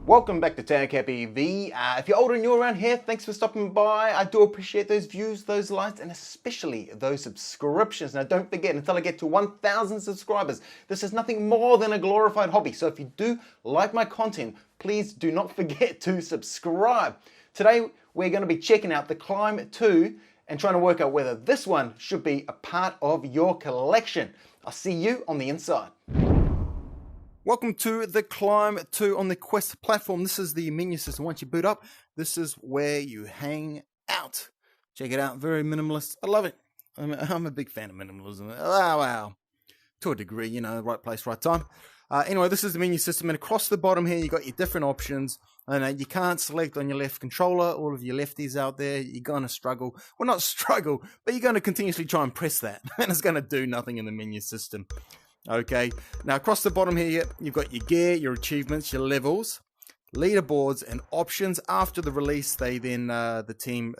Welcome back to Tag Happy V. If you're old and you're around here, thanks for stopping by. I do appreciate those views, those likes, and especially those subscriptions. Now don't forget, until I get to 1,000 subscribers, this is nothing more than a glorified hobby. So if you do like my content, please do not forget to subscribe. Today, we're going to be checking out the Climb 2 and trying to work out whether this one should be a part of your collection. I'll see you on the inside. Welcome to the Climb 2 on the Quest platform. This is the menu system. Once you boot up, this is where you hang out. Check it out. Very minimalist. I love it. I'm a big fan of minimalism. Wow. To a degree, you know, right place, right time. Anyway, this is the menu system. And across the bottom here, you got your different options. And you can't select on your left controller. All of you lefties out there, you're going to struggle. Well, not struggle, but you're going to continuously try and press that. And it's going to do nothing in the menu system. Okay, now across the bottom here, you've got your gear, your achievements, your levels, leaderboards, and options. After the release, the team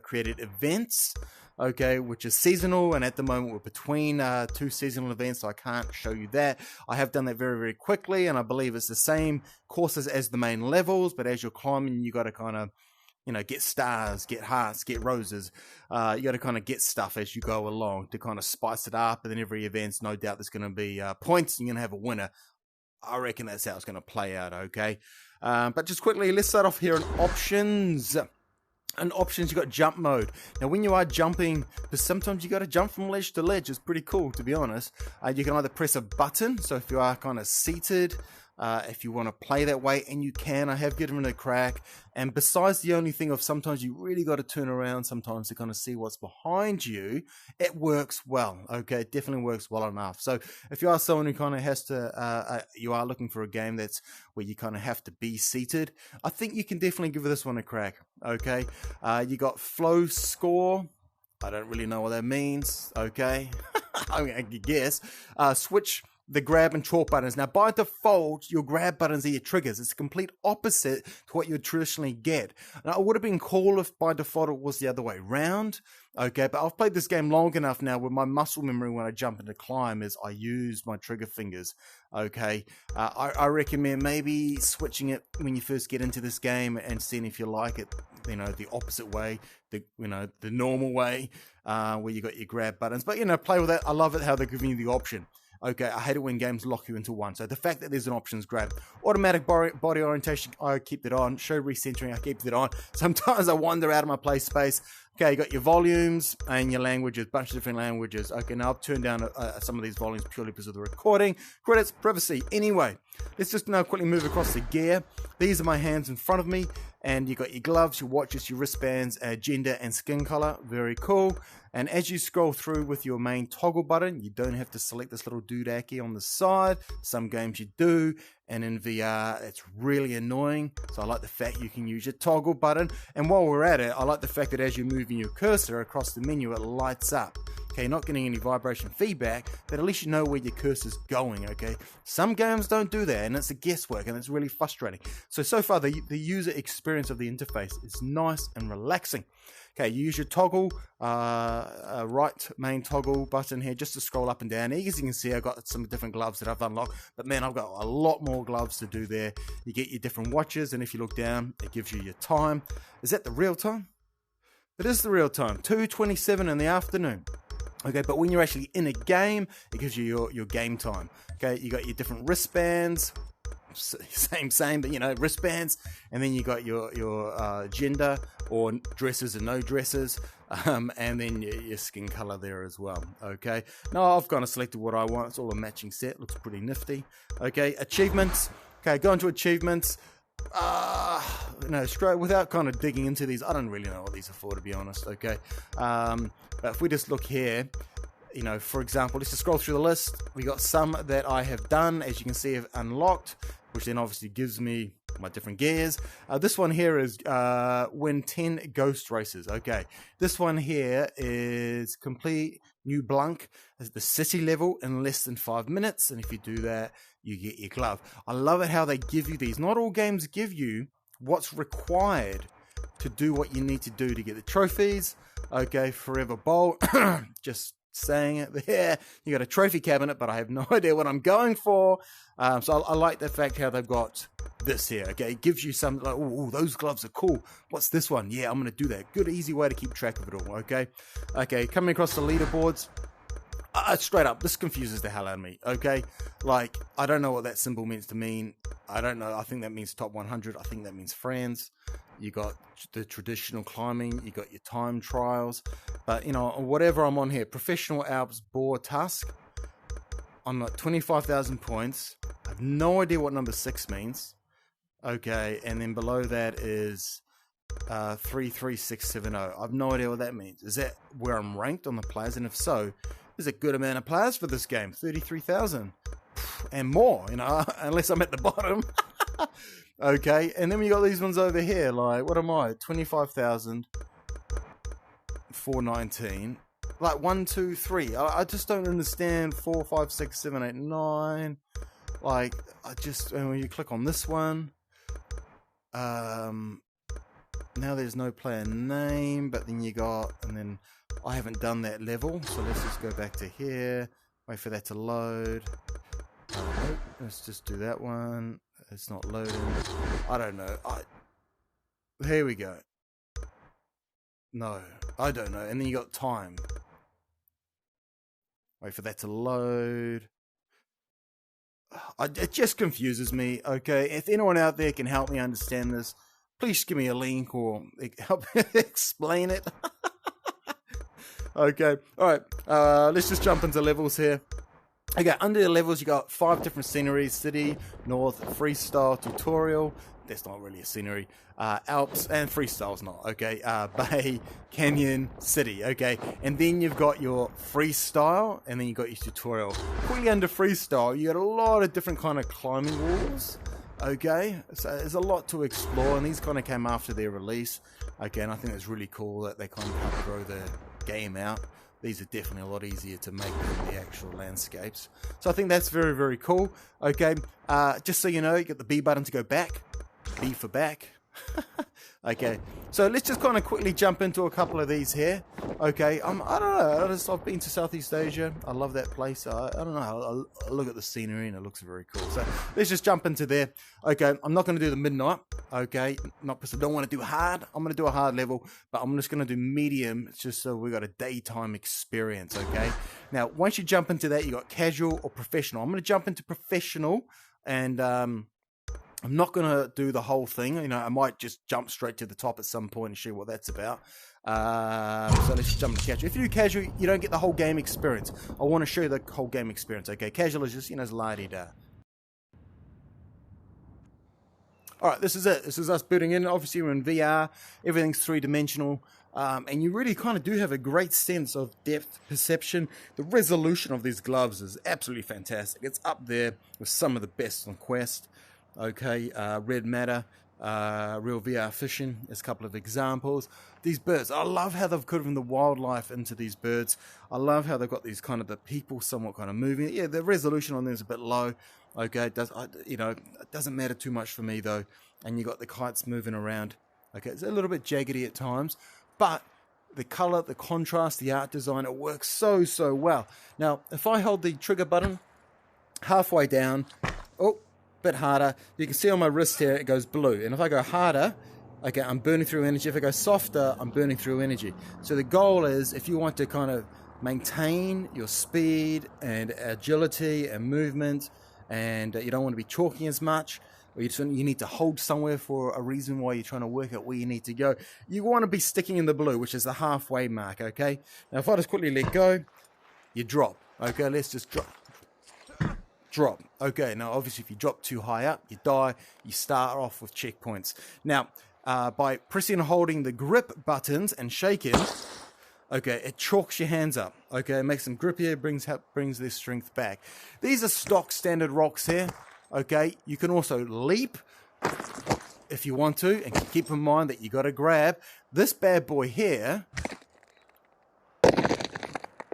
created events, okay, which is seasonal, and at the moment we're between two seasonal events, so I can't show you that. I have done that very, very quickly, and I believe it's the same courses as the main levels, but as you're climbing, you got to kind of, you know, get stars, get hearts, get roses. You got to kind of get stuff as you go along to kind of spice it up. And then every event's no doubt there's going to be points. And you're going to have a winner. I reckon that's how it's going to play out, okay? But just quickly, let's start off here on options. And options, you got jump mode. Now, when you are jumping, because sometimes you got to jump from ledge to ledge. It's pretty cool, to be honest. You can either press a button. So if you are kind of seated, if you want to play that way, and you can, I have given it a crack. And besides the only thing of sometimes you really got to turn around sometimes to kind of see what's behind you, it works well. Okay, it definitely works well enough. So if you are someone who kind of has to, you are looking for a game that's where you kind of have to be seated, I think you can definitely give this one a crack. Okay, you got flow score. I don't really know what that means. Okay, I mean, I guess switch the grab and talk buttons. Now, by default, your grab buttons are your triggers. It's the complete opposite to what you would traditionally get. Now, it would have been cool if by default it was the other way round. Okay, but I've played this game long enough now where my muscle memory when I jump into climb is I use my trigger fingers. Okay, I recommend maybe switching it when you first get into this game and seeing if you like it, you know, the opposite way, the normal way, where you got your grab buttons. But, you know, play with that. I love it how they're giving you the option. Okay, I hate it when games lock you into one. So the fact that there's an option is great. Automatic body orientation, I keep it on. Show recentering, I keep it on. Sometimes I wander out of my play space. Okay, you got your volumes and your languages, bunch of different languages. Okay, now I've turned down some of these volumes purely because of the recording. Credits, privacy. Anyway, let's just now quickly move across the gear. These are my hands in front of me. And you got your gloves, your watches, your wristbands, gender and skin color. Very cool. And as you scroll through with your main toggle button, you don't have to select this little doodaki on the side. Some games you do. And in VR, it's really annoying. So I like the fact you can use your toggle button. And while we're at it, I like the fact that as you're moving your cursor across the menu, it lights up. Okay, you're not getting any vibration feedback, but at least you know where your cursor's going, okay? Some games don't do that, and it's a guesswork, and it's really frustrating. So far, the user experience of the interface is nice and relaxing. Okay, you use your toggle, right main toggle button here just to scroll up and down. As you can see, I've got some different gloves that I've unlocked, but man, I've got a lot more gloves to do there. You get your different watches, and if you look down, it gives you your time. Is that the real time? It is the real time, 2:27 in the afternoon. Okay, but when you're actually in a game, it gives you your game time. Okay, you got your different wristbands, same, but you know, wristbands, and then you got your gender or dresses and no dresses, and then your skin color there as well. Okay, now I've kind of selected what I want. It's all a matching set. Looks pretty nifty. Okay, achievements. Okay, go into achievements. Straight without kind of digging into these, I don't really know what these are for, to be honest. Okay, but if we just look here, you know, for example, let's just scroll through the list. We got some that I have done, as you can see, have unlocked, which then obviously gives me my different gears. This one here is win 10 ghost races. Okay, this one here is complete New Blanc as the city level in less than 5 minutes, and if you do that, you get your glove. I love it how they give you these. Not all games give you what's required to do what you need to do to get the trophies. Okay, Forever Bowl, just saying it there. You got a trophy cabinet, but I have no idea what I'm going for. So I like the fact how they've got this here. Okay, it gives you some like, oh, those gloves are cool. What's this one? Yeah, I'm gonna do that. Good, easy way to keep track of it all. Okay, coming across the leaderboards. Straight up, this confuses the hell out of me, okay? Like, I don't know what that symbol means to mean. I don't know. I think that means top 100. I think that means friends. You got the traditional climbing. You got your time trials. But, you know, whatever I'm on here, Professional Alps Boar Tusk. I'm at 25,000 points. I have no idea what number 6 means. Okay, and then below that is 33670. I have no idea what that means. Is that where I'm ranked on the players? And if so, there's a good amount of players for this game, 33,000 and more, you know, unless I'm at the bottom. Okay, and then we got these ones over here, like, what am I? 25,419. Like 1, 2, 3. I just don't understand. 4, 5, 6, 7, 8, 9. Like, and when you click on this one, now there's no player name, but then you got, and then I haven't done that level, so let's just go back to here, wait for that to load. Nope, let's just do that one. It's not loading. I don't know. Here we go. No, I don't know. And then you got time. Wait for that to load. It just confuses me, okay? If anyone out there can help me understand this, please give me a link or help explain it. Okay, alright, let's just jump into levels here. Okay, under the levels you got 5 different sceneries: city, north, freestyle, tutorial. That's not really a scenery. Alps, and freestyle's not, okay. Bay, canyon, city, okay. And then you've got your freestyle, and then you've got your tutorial. Quickly under freestyle, you got a lot of different kind of climbing walls, okay. So there's a lot to explore, and these kind of came after their release. Okay, and I think it's really cool that they kind of help grow the game out. These are definitely a lot easier to make than the actual landscapes. So I think that's very, very cool. Okay, just so you know, you get the B button to go back. B for back. Okay, so let's just kind of quickly jump into a couple of these here. Okay, I don't know, I've been to Southeast Asia. I love that place. I don't know, I look at the scenery and it looks very cool. So let's just jump into there. Okay, I'm not going to do the midnight. Okay, not because I don't want to do hard. I'm going to do a hard level, but I'm just going to do medium. It's just so we got a daytime experience. Okay, now once you jump into that, you got casual or professional. I'm going to jump into professional, and I'm not going to do the whole thing. You know, I might just jump straight to the top at some point and show what that's about. So let's just jump into casual. If you do casual, you don't get the whole game experience. I want to show you the whole game experience. Okay, casual is just, you know, la-di-da. Alright, this is it. This is us booting in. Obviously, we're in VR. Everything's three-dimensional. And you really kind of do have a great sense of depth perception. The resolution of these gloves is absolutely fantastic. It's up there with some of the best on Quest. Okay, Red Matter, Real VR Fishing is a couple of examples. These birds, I love how they've put in the wildlife into these birds. I love how they've got these kind of the people somewhat kind of moving. Yeah, the resolution on them is a bit low. Okay, it doesn't matter too much for me though. And you got the kites moving around. Okay, it's a little bit jaggedy at times, but the color, the contrast, the art design, it works so well. Now, if I hold the trigger button halfway down, bit harder, you can see on my wrist here it goes blue, and if I go harder, okay, I'm burning through energy. If I go softer, I'm burning through energy. So the goal is, if you want to kind of maintain your speed and agility and movement, and you don't want to be chalking as much, or you need to hold somewhere for a reason why you're trying to work out where you need to go, you want to be sticking in the blue, which is the halfway mark. Okay, now if I just quickly let go, you drop. Okay, let's just drop. Okay, now obviously if you drop too high up, you die. You start off with checkpoints. Now, by pressing and holding the grip buttons and shaking, okay, it chalks your hands up. Okay, it makes them grippier, brings their strength back. These are stock standard rocks here. Okay, you can also leap if you want to, and keep in mind that you got to grab this bad boy here.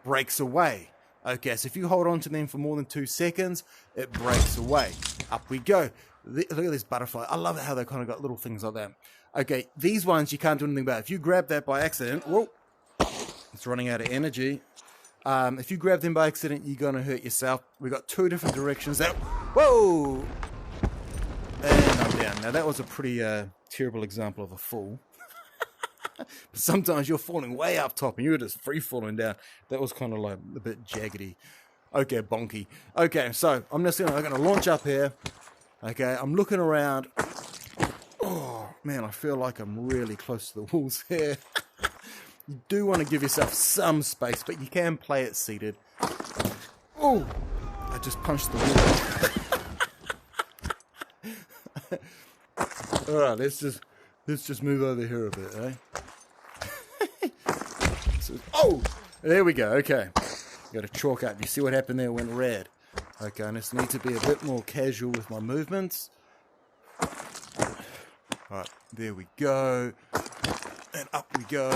Breaks away. Okay, so if you hold on to them for more than 2 seconds, it breaks away. Up we go. Look at this butterfly. I love how they kind of got little things like that. Okay, these ones you can't do anything about. If you grab that by accident, whoa, it's running out of energy. If you grab them by accident, you're going to hurt yourself. We've got 2 different directions. Whoa! And I'm down. Now, that was a pretty terrible example of a fall. But sometimes you're falling way up top and you're just free falling down. That was kind of like a bit jaggedy. Okay, bonky. Okay, so I'm going to launch up here. Okay, I'm looking around. Oh, man, I feel like I'm really close to the walls here. You do want to give yourself some space, but you can play it seated. Oh, I just punched the wall. All right, let's just move over here a bit, eh? Oh, there we go. Okay, got to chalk up. You see what happened there? It went red. Okay, I just need to be a bit more casual with my movements. All right, there we go, and up we go.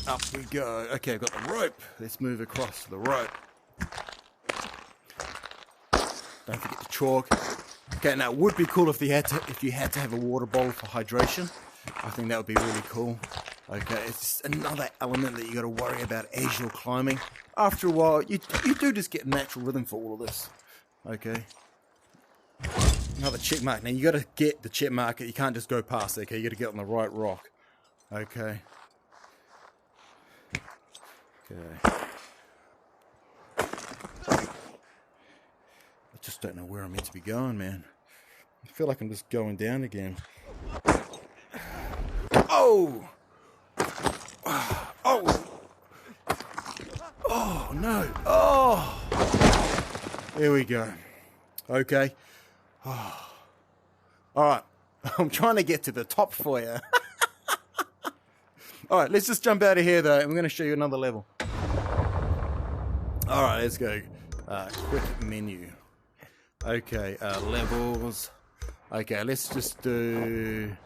Up we go. Okay, I've got the rope. Let's move across to the rope. Don't forget to chalk. Okay, now it would be cool if you had to have a water bowl for hydration. I think that would be really cool. Okay, it's just another element that you got to worry about as you're climbing. After a while, you do just get a natural rhythm for all of this. Okay. Another check mark. Now you got to get the check marker. You can't just go past it. Okay, you got to get on the right rock. Okay. Okay. I just don't know where I'm meant to be going, man. I feel like I'm just going down again. Oh! Oh! Oh, no. Oh! There we go. Okay. Oh. All right. I'm trying to get to the top for you. All right, let's just jump out of here, though, and we're going to show you another level. All right, let's go. Quick menu. Okay, levels. Okay, let's just do...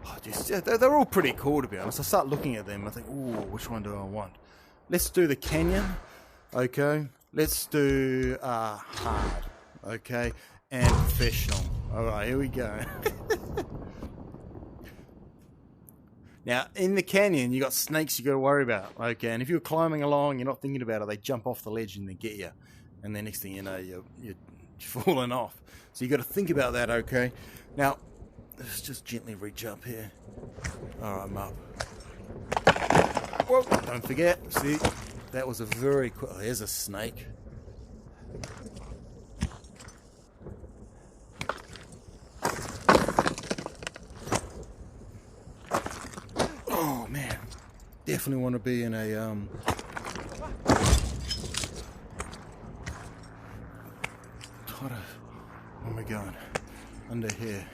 Oh, they're all pretty cool, to be honest. I start looking at them. I think, ooh, which one do I want? Let's do the canyon. Okay. Let's do hard. Okay. And professional. All right, here we go. Now, in the canyon, you got snakes you got to worry about. Okay, and if you're climbing along, you're not thinking about it. They jump off the ledge and they get you. And then next thing you know, you're falling off. So you got to think about that, okay? Now, let's just gently reach up here. All right, I'm up. Whoa, don't forget. See, that was a very quick... Oh, there's a snake. Oh, man. Definitely want to be in a... Where am I going? Under here.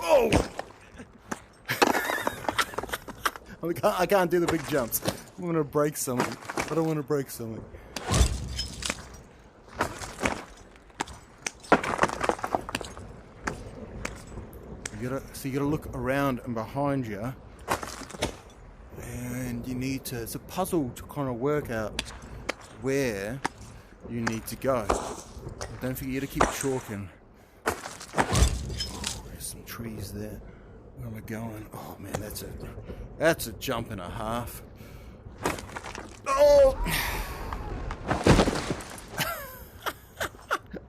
Oh! I can't do the big jumps. I'm going to break something. I don't want to break something. You gotta look around and behind you. And you need to... It's a puzzle to kind of work out where you need to go. But don't forget to keep chalking. Oh, there's some trees there. Where am I going? Oh man, that's a jump and a half. Oh!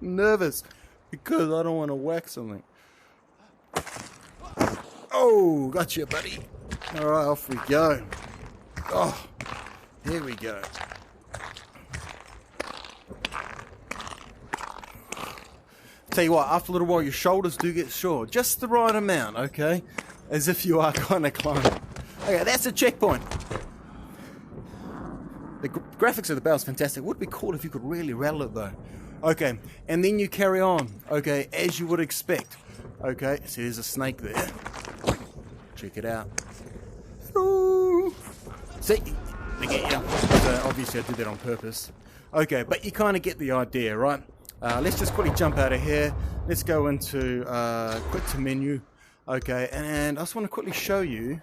I'm nervous because I don't want to whack something. Oh, gotcha, buddy. All right, off we go. Oh, here we go. Tell you what, after a little while, your shoulders do get sore. Just the right amount, okay? As if you are kind of climbing. Okay, that's a checkpoint. The graphics of the bell is fantastic. It would be cool if you could really rattle it, though. Okay, and then you carry on, okay, as you would expect. Okay, so there's a snake there. Check it out. Hello. See, they get you. So obviously I did that on purpose. Okay, but you kind of get the idea, right? Let's just quickly jump out of here. Let's go into quick to menu. Okay, and I just want to quickly show you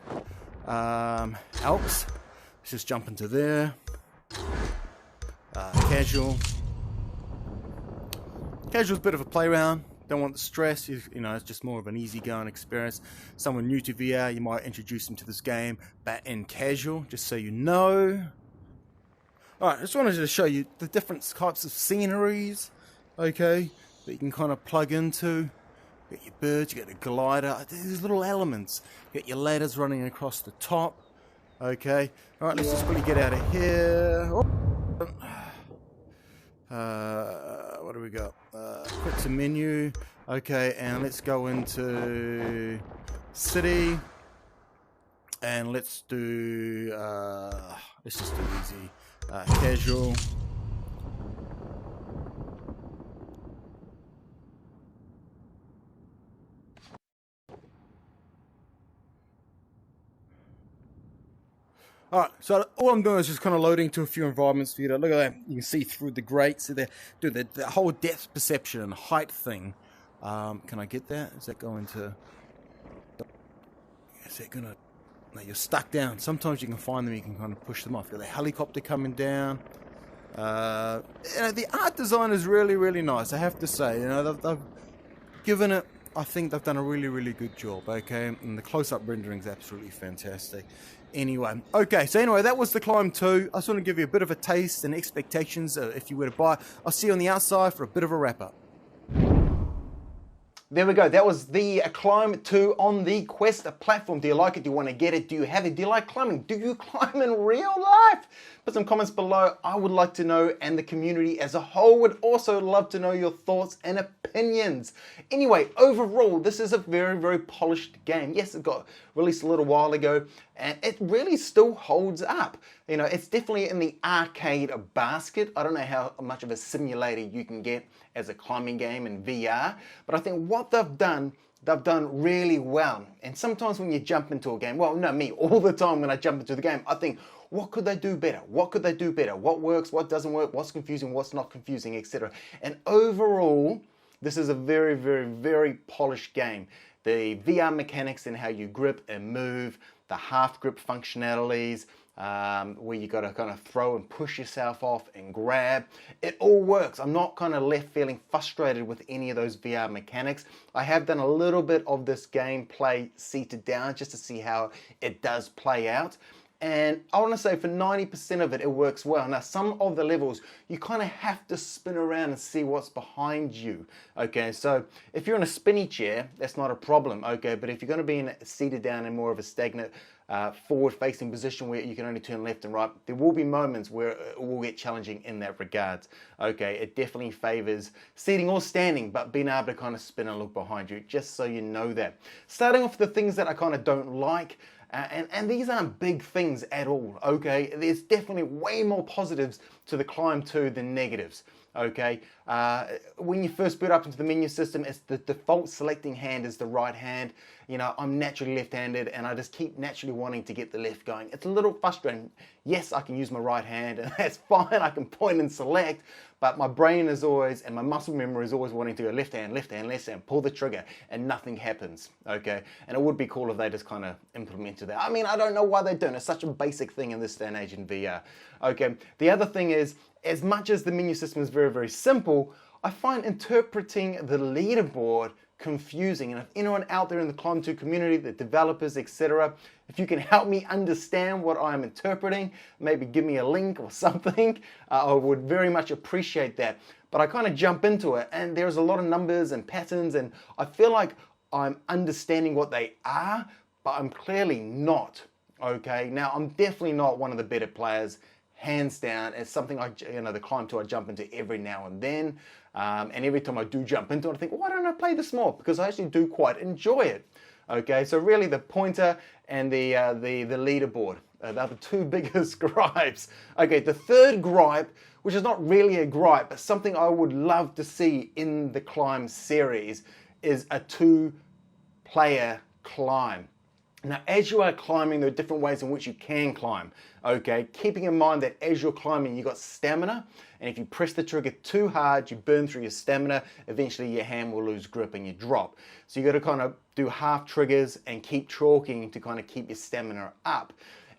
Alps. Let's just jump into there. Casual. Casual's a bit of a play around, don't want the stress, you know, it's just more of an easygoing experience. Someone new to VR, you might introduce them to this game, but in casual, just so you know. Alright, I just wanted to show you the different types of sceneries, okay, that you can kind of plug into. You got your birds, you got the glider, there's little elements. You got your ladders running across the top, okay. Alright, let's just quickly get out of here. What do we got? Quick to menu, okay, and let's go into city, and let's just do easy. Casual. Alright, so all I'm doing is just kind of loading to a few environments for you to look at that. You can see through the grates. So the whole depth perception and height thing. Can I get that? Is that going to... Is that going to... No, you're stuck down. Sometimes you can find them, you can kind of push them off. You've got the helicopter coming down. You know, the art design is really, really nice, I have to say. You know, they've given it... I think they've done a really, really good job, okay? And the close-up rendering is absolutely fantastic. Anyway, okay, so anyway, that was The Climb 2. I just want to give you a bit of a taste and expectations if you were to buy. I'll see you on the outside for a bit of a wrap-up. There we go. That was the Climb 2 on the Quest platform. Do you like it? Do you want to get it? Do you have it? Do you like climbing? Do you climb in real life? Put some comments below. I would like to know, and the community as a whole would also love to know your thoughts and opinions. Anyway, overall, this is a very, very polished game. Yes, it got released a little while ago, and it really still holds up. You know, it's definitely in the arcade basket. I don't know how much of a simulator you can get as a climbing game in VR, but I think what they've done really well. And sometimes when you jump into a game, well, not me, all the time when I jump into the game, I think, what could they do better? What could they do better? What works, what doesn't work, what's confusing, what's not confusing, etc. And overall, this is a very, very, very polished game. The VR mechanics and how you grip and move, the half grip functionalities, where you got to kind of throw and push yourself off and grab. It all works. I'm not kind of left feeling frustrated with any of those VR mechanics. I have done a little bit of this gameplay seated down just to see how it does play out. And I want to say for 90% of it, it works well. Now, some of the levels, you kind of have to spin around and see what's behind you. Okay, so if you're in a spinny chair, that's not a problem. Okay, but if you're going to be seated down in more of a stagnant, forward-facing position where you can only turn left and right, there will be moments where it will get challenging in that regards. Okay, it definitely favors seating or standing, but being able to kind of spin and look behind you, just so you know that. Starting off with the things that I kind of don't like, and these aren't big things at all, okay? There's definitely way more positives to the Climb 2 than negatives, okay? When you first boot up into the menu system, it's the default selecting hand is the right hand. You know, I'm naturally left-handed, and I just keep naturally wanting to get the left going. It's a little frustrating. Yes, I can use my right hand, and that's fine. I can point and select, but my brain is always, and my muscle memory is always wanting to go left hand, left hand, left hand, pull the trigger, and nothing happens, okay? And it would be cool if they just kind of implemented that. I mean, I don't know why they don't. It's such a basic thing in this day and age in VR, okay? The other thing is, as much as the menu system is very, very simple, I find interpreting the leaderboard confusing. And if anyone out there in the Climb 2 community, the developers, etc., if you can help me understand what I'm interpreting, maybe give me a link or something, I would very much appreciate that. But I kind of jump into it, and there's a lot of numbers and patterns, and I feel like I'm understanding what they are, but I'm clearly not, okay? Now, I'm definitely not one of the better players, hands down. It's something the Climb 2 I jump into every now and then. And every time I do jump into it, I think, why don't I play this more? Because I actually do quite enjoy it. Okay, so really the pointer and the leaderboard, they're the two biggest gripes. Okay, the third gripe, which is not really a gripe, but something I would love to see in the Climb series, is a two-player climb. Now, as you are climbing, there are different ways in which you can climb, okay? Keeping in mind that as you're climbing, you've got stamina, and if you press the trigger too hard, you burn through your stamina, eventually your hand will lose grip and you drop. So you got to kind of do half triggers and keep chalking to kind of keep your stamina up.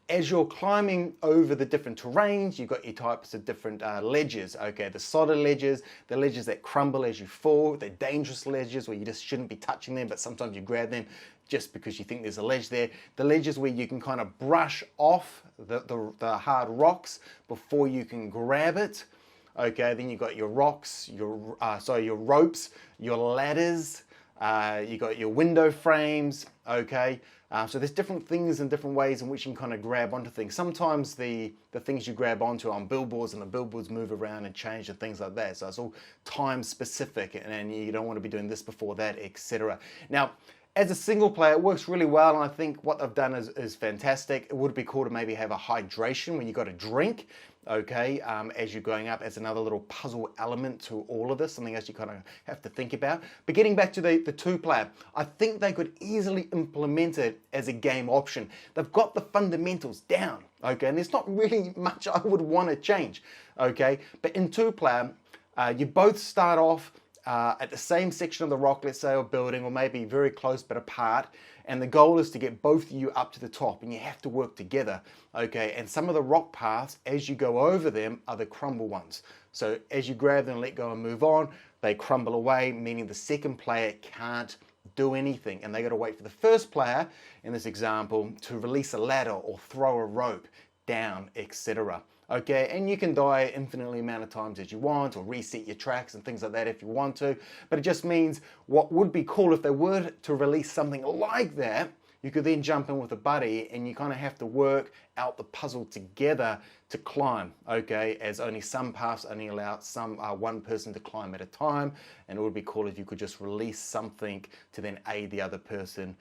as you're climbing over the different terrains, you've got your types of different ledges, okay? The solid ledges, the ledges that crumble as you fall, the dangerous ledges where you just shouldn't be touching them, but sometimes you grab them just because you think there's a ledge there. The ledges where you can kind of brush off the hard rocks before you can grab it, okay? Then you've got your rocks, your ropes, your ladders, you got your window frames, okay? So there's different things and different ways in which you can kind of grab onto things. Sometimes the things you grab onto are on billboards, and the billboards move around and change and things like that. So it's all time specific, and you don't want to be doing this before that, etc. Now, as a single player, it works really well, and I think what they've done is fantastic. It would be cool to maybe have a hydration when you got a drink, okay, as you're going up, as another little puzzle element to all of this, something else you kind of have to think about. But getting back to the two-player, I think they could easily implement it as a game option. They've got the fundamentals down, okay, and there's not really much I would want to change, okay. But in two-player, you both start off at the same section of the rock, let's say, or building, or maybe very close but apart, and the goal is to get both of you up to the top, and you have to work together, okay? And some of the rock paths, as you go over them, are the crumble ones. So as you grab them, let go and move on, they crumble away, meaning the second player can't do anything, and they got to wait for the first player, in this example, to release a ladder or throw a rope down, etc. Okay, and you can die infinitely amount of times as you want, or reset your tracks and things like that if you want to, but it just means what would be cool if they were to release something like that, you could then jump in with a buddy and you kind of have to work out the puzzle together to climb, okay, as only some paths only allow one person to climb at a time, and it would be cool if you could just release something to then aid the other person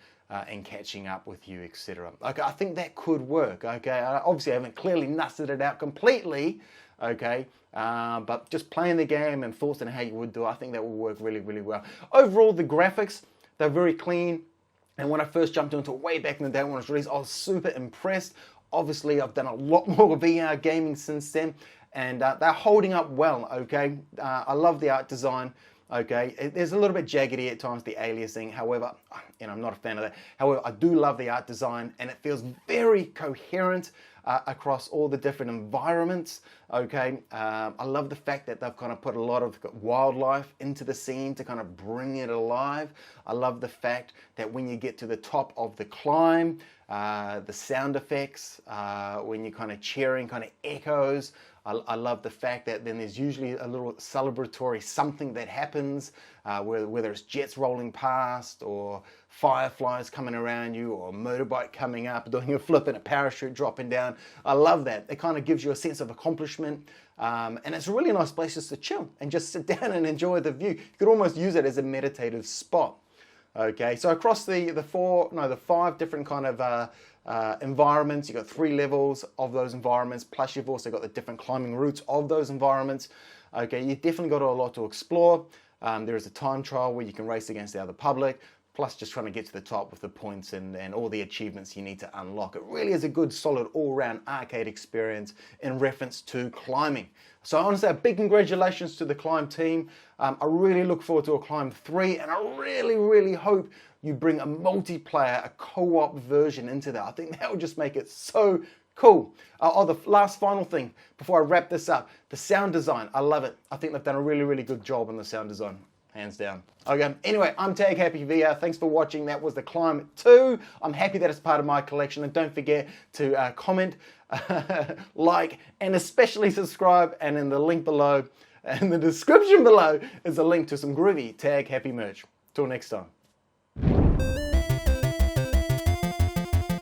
and catching up with you, etc. Okay, I think that could work, okay. Obviously, I haven't clearly nutted it out completely, okay, but just playing the game and thoughts on how you would do it, I think that will work really, really well. Overall, the graphics, they're very clean, and when I first jumped into it way back in the day when it was released, I was super impressed. Obviously, I've done a lot more VR gaming since then, and they're holding up well, okay. I love the art design. Okay, there's a little bit jaggedy at times, the aliasing, however, I'm not a fan of that. However, I do love the art design, and it feels very coherent across all the different environments, okay. I love the fact that they've kind of put a lot of wildlife into the scene to kind of bring it alive. I love the fact that when you get to the top of the climb, the sound effects, when you're kind of cheering, kind of echoes. I love the fact that then there's usually a little celebratory something that happens, whether it's jets rolling past or fireflies coming around you or a motorbike coming up, doing a flip and a parachute dropping down. I love that. It kind of gives you a sense of accomplishment, and it's a really nice place just to chill and just sit down and enjoy the view. You could almost use it as a meditative spot. Okay, so across the 5 different kind of environments, you've got 3 levels of those environments, plus you've also got the different climbing routes of those environments. Okay, you've definitely got a lot to explore. There is a time trial where you can race against the other public, plus just trying to get to the top with the points and all the achievements you need to unlock. It really is a good, solid, all-round arcade experience in reference to climbing. So I want to say a big congratulations to the Climb team. I really look forward to a Climb 3, and I really, really hope you bring a multiplayer, a co-op version into that. I think that would just make it so cool. The last final thing before I wrap this up, the sound design. I love it. I think they've done a really, really good job on the sound design. Hands down. Okay, anyway, I'm Tag Happy VR. Thanks for watching. That was the Climb 2. I'm happy that it's part of my collection. And don't forget to comment, like, and especially subscribe. And in the link below, in the description below, is a link to some groovy Tag Happy merch. Till next time.